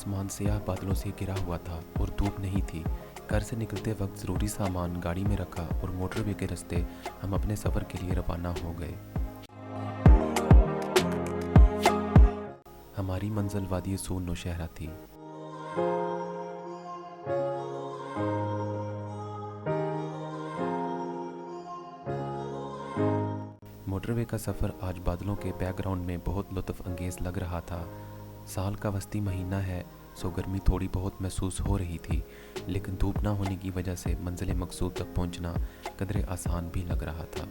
आसमान स्याह बादलों से घिरा हुआ था और धूप नहीं थी। घर से निकलते वक्त ज़रूरी सामान गाड़ी में रखा और मोटरवे के रास्ते हम अपने सफ़र के लिए रवाना हो गए। हमारी मंजिल वादी सून नौशहरा थी। मोटरवे का सफ़र आज बादलों के बैकग्राउंड में बहुत लुत्फ़ अंगेज़ लग रहा था। साल का वस्ती महीना है, सो गर्मी थोड़ी बहुत महसूस हो रही थी, लेकिन धूप ना होने की वजह से मंजिल मकसूद तक पहुंचना कदरे आसान भी लग रहा था।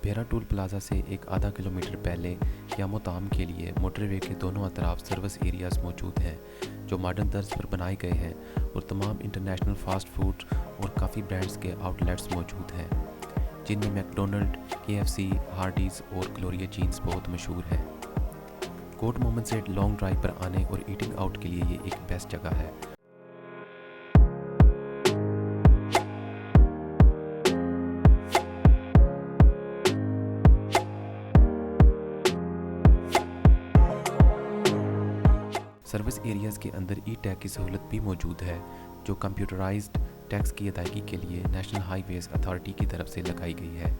बेरा टोल प्लाजा से एक आधा किलोमीटर पहले क़याम-ओ-ताम के लिए मोटरवे के दोनों अतराफ सर्विस एरियाज़ मौजूद हैं, जो मॉडर्न तर्ज पर बनाए गए हैं और तमाम इंटरनेशनल फास्ट फूड और काफ़ी ब्रांड्स के आउटलेट्स मौजूद हैं, जिनमें मैकडोनल्ड, KFC, हार्डीज़ और ग्लोरिया जीन्स बहुत मशहूर है। कोर्ट मोमेंट से लॉन्ग ड्राइव पर आने और ईटिंग आउट के लिए ये एक बेस्ट जगह है। सर्विस एरियाज़ के अंदर ई टैग की सहूलत भी मौजूद है, जो कंप्यूटराइज्ड टैक्स की अदायगी के लिए नेशनल हाईवेज़ अथॉरिटी की तरफ से लगाई गई है।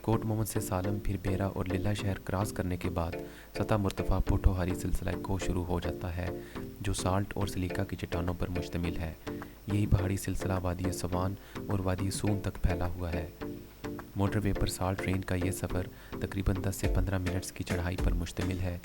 कोट मोहम्मद से सालम फिर बेरा और लीला शहर क्रॉस करने के बाद सतह मुर्तफ़ा पोठोहारी सिलसिला को शुरू हो जाता है, जो साल्ट और सिलिका की चट्टानों पर मुश्तमिल है। यही पहाड़ी सिलसिला वादी सवान और वादी सून तक फैला हुआ है। मोटरवे पर साल्ट ट्रेन का यह सफ़र तकरीबन 10 से 15 मिनट्स की चढ़ाई पर मुश्तमिल है।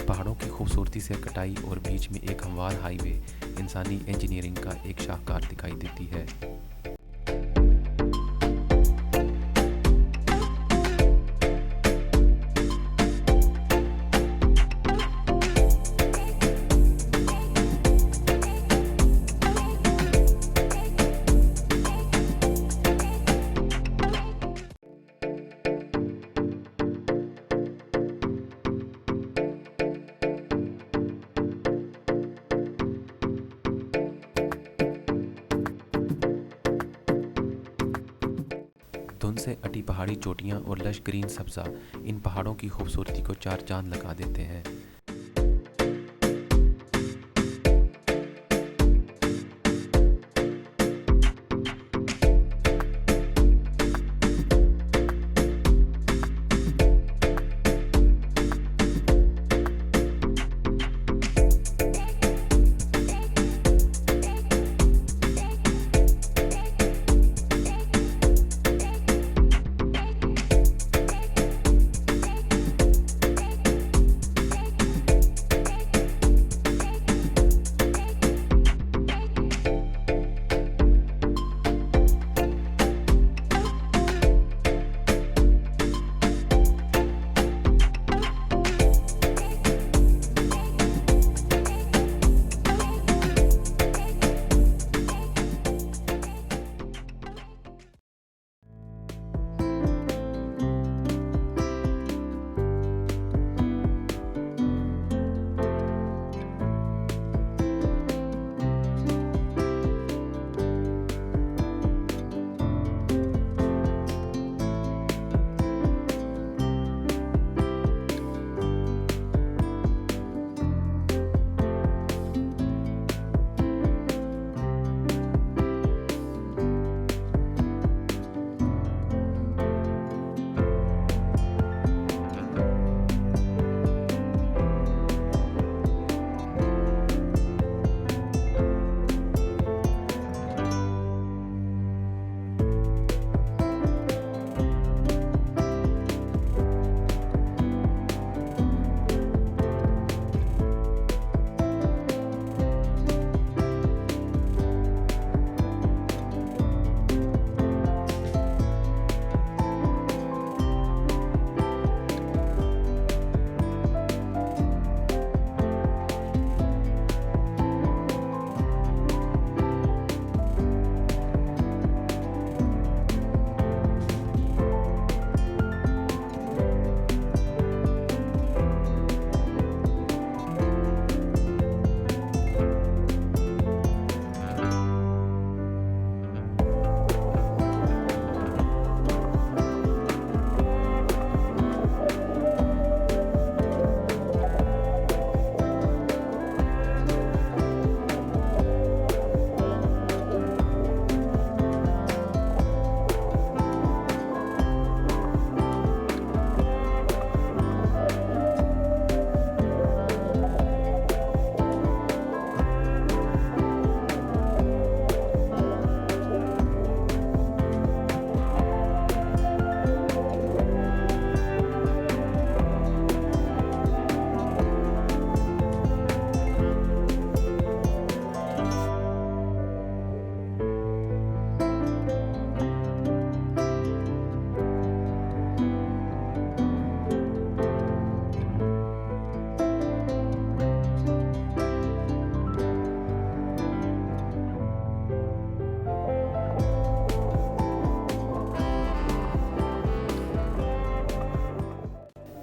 पहाड़ों की खूबसूरती से कटाई और बीच में एक हमवार हाईवे इंसानी इंजीनियरिंग का एक शाहकार दिखाई देती है। धुंध से अटी पहाड़ी चोटियां और लश ग्रीन सब्ज़ा इन पहाड़ों की खूबसूरती को चार चांद लगा देते हैं।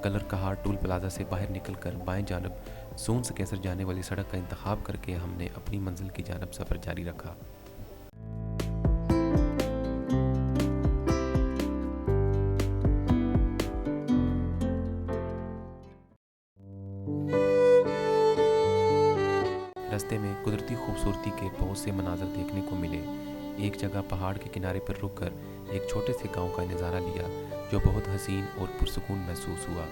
कलर कहार टूल प्लाजा से बाहर निकलकर बाएं जानब सून से कैसर जाने वाली सड़क का इंतखाब करके हमने अपनी मंजिल की जानब सफ़र जारी रखा। रास्ते में कुदरती खूबसूरती के बहुत से मनाजर देखने को मिले। एक जगह पहाड़ के किनारे पर रुककर एक छोटे से गांव का नज़ारा लिया जो बहुत हसीन और पुरसुकून महसूस हुआ।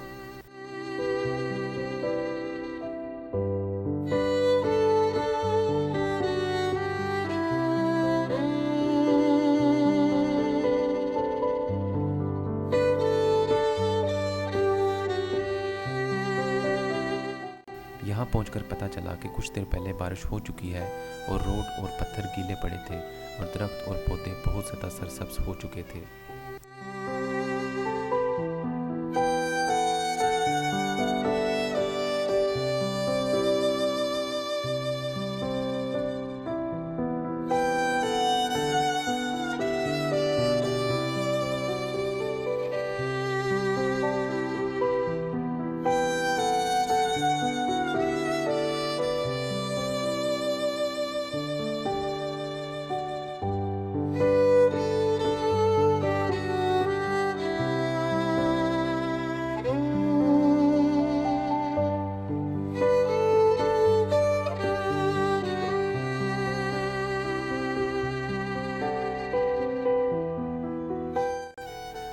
यहाँ पहुंचकर पता चला कि कुछ देर पहले बारिश हो चुकी है और रोड और पत्थर गीले पड़े थे और दरख्त और पौधे बहुत ज़्यादा सरसब्ज हो चुके थे।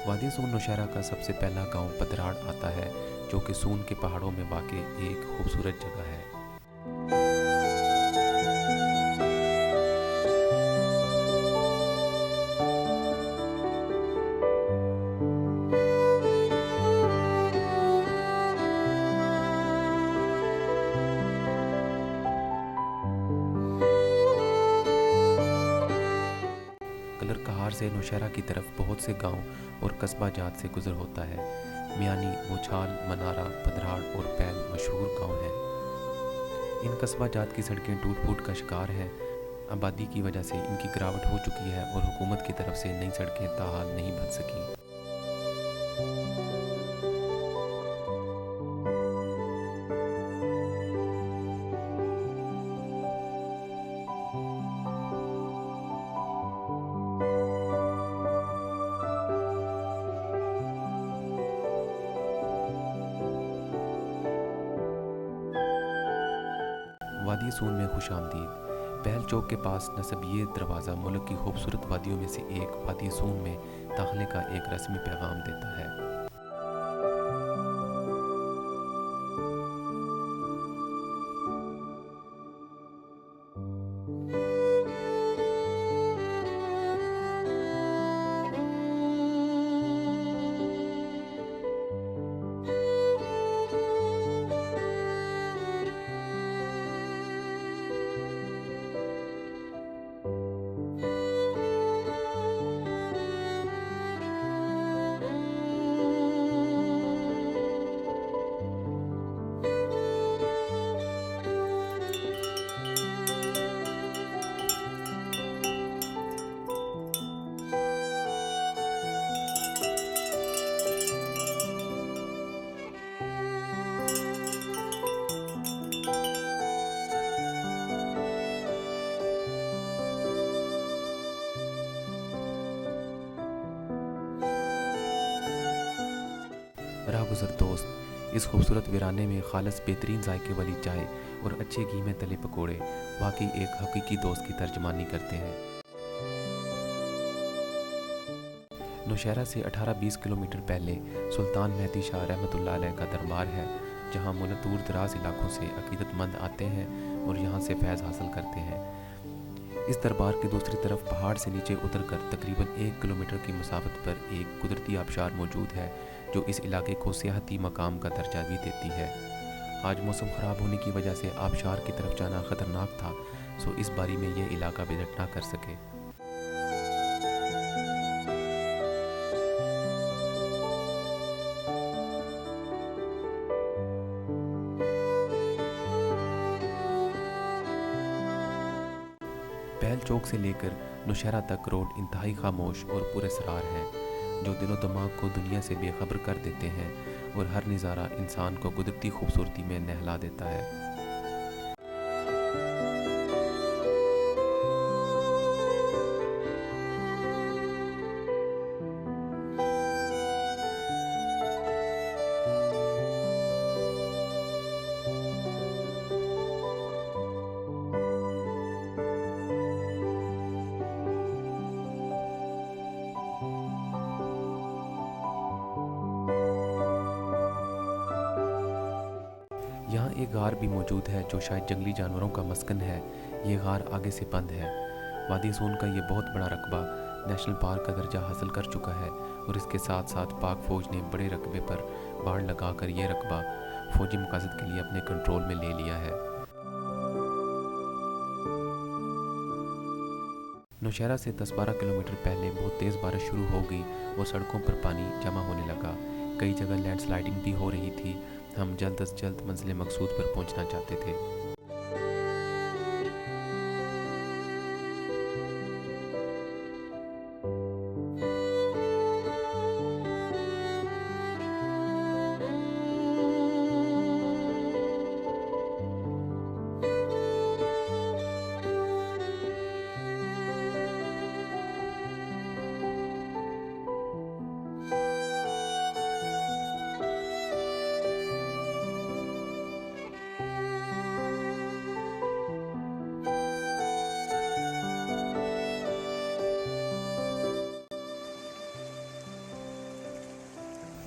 वादी सून नौशहरा का सबसे पहला गांव पतराड़ आता है जो कि सून के पहाड़ों में वाक़ एक खूबसूरत जगह है। कलर कहार से नौशहरा की तरफ बहुत से गांव और कस्बा जात से गुजर होता है। मियानी, बोछाल, मनारा, पधराड़ और पैल मशहूर गांव हैं। इन कस्बा जात की सड़कें टूट फूट का शिकार हैं। आबादी की वजह से इनकी गिरावट हो चुकी है और हुकूमत की तरफ से नई सड़कें ताहाल नहीं बन सकी। वादी सून में खुश आमदीद। पहल चौक के पास नसब ये दरवाज़ा मुल्क की खूबसूरत वादियों में से एक वादी सून में दाखिले का एक रस्मी पैगाम देता है। राहगुज़र दोस्त, इस खूबसूरत वीराने में खालस बेहतरीन जायके वाली चाय और अच्छे घी में तले पकोड़े वाकई एक हकीकी दोस्त की तर्जमानी करते हैं। नौशहरा से 18-20 किलोमीटर पहले सुल्तान मेहदी शाह रहमतुल्लाह अलैह का दरबार है, जहाँ मुल्क दूर दराज इलाकों से अकीदतमंद आते हैं और यहाँ से फैज़ हासिल करते हैं। इस दरबार के दूसरी तरफ पहाड़ से नीचे उतरकर तकरीबन 1 किलोमीटर की मुसाफत पर एक कुदरती आबशार मौजूद है जो इस इलाके को सियाहती मकाम का दर्जा भी देती है। आज मौसम ख़राब होने की वजह से आबशार की तरफ जाना ख़तरनाक था, सो इस बारी में यह इलाका विजिट ना कर सके। पहल चौक से लेकर नौशहरा तक रोड इंतहाई खामोश और पुरअसरार है। जो दिलो दिमाग को दुनिया से बेखबर कर देते हैं और हर नज़ारा इंसान को कुदरती खूबसूरती में नहला देता है। यहाँ एक गार भी मौजूद है जो शायद जंगली जानवरों का मस्कन है। ये गार आगे से बंद है। वादी सून का ये बहुत बड़ा रकबा नेशनल पार्क का दर्जा हासिल कर चुका है और इसके साथ साथ पाक फ़ौज ने बड़े रकबे पर बाड़ लगाकर ये रकबा फ़ौजी मकासद के लिए अपने कंट्रोल में ले लिया है। नौशहरा से 10-12 किलोमीटर पहले बहुत तेज़ बारिश शुरू हो गई और सड़कों पर पानी जमा होने लगा। कई जगह लैंडस्लाइडिंग भी हो रही थी। हम जल्द अज जल्द मंजिल मकसूद पर पहुंचना चाहते थे।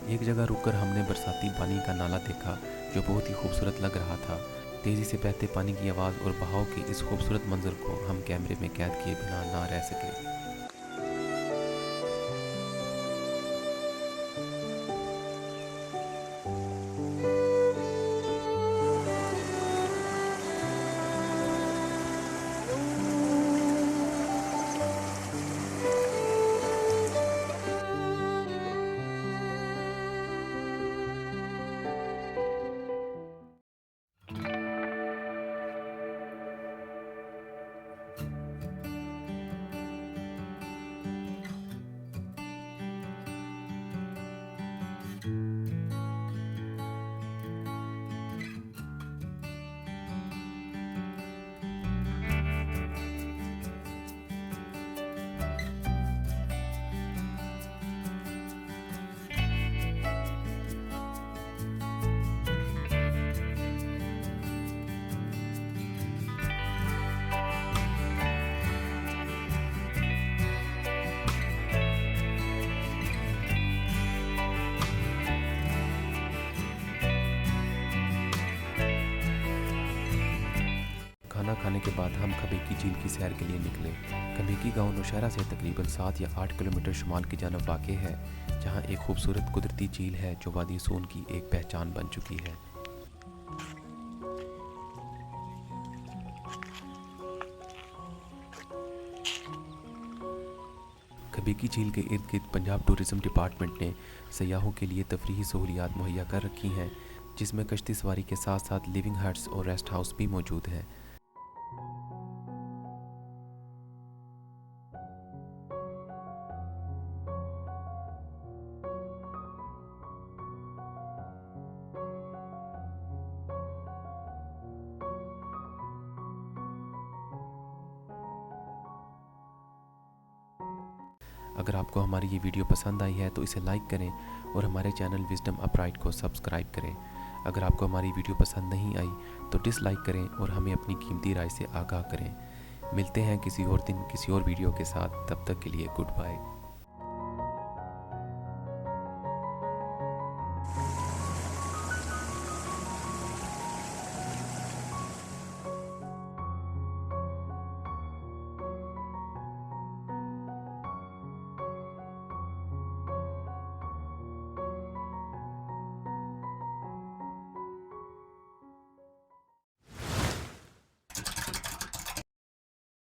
एक जगह रुककर हमने बरसाती पानी का नाला देखा जो बहुत ही खूबसूरत लग रहा था। तेज़ी से बहते पानी की आवाज़ और बहाव के इस खूबसूरत मंजर को हम कैमरे में कैद किए बिना ना रह सके। खाना खाने के बाद हम खबेकी झील की सैर के लिए निकले। खबेकी गांव नौशहरा से तकरीबन 7 या 8 किलोमीटर शुमाल की जानब वाक़ है, जहां एक खूबसूरत कुदरती झील है जो वादी सून की एक पहचान बन चुकी है। खबेकी झील के इर्द गिर्द पंजाब टूरिज़म डिपार्टमेंट ने सयाहों के लिए तफरीही सहूलियात मुहैया कर रखी हैं, जिसमें कश्ती सवारी के साथ साथ लिविंग हट्स और रेस्ट हाउस भी मौजूद हैं। अगर आपको हमारी ये वीडियो पसंद आई है तो इसे लाइक करें और हमारे चैनल विजडम अपराइट को सब्सक्राइब करें। अगर आपको हमारी वीडियो पसंद नहीं आई तो डिसलाइक करें और हमें अपनी कीमती राय से आगाह करें। मिलते हैं किसी और दिन किसी और वीडियो के साथ। तब तक के लिए गुड बाय।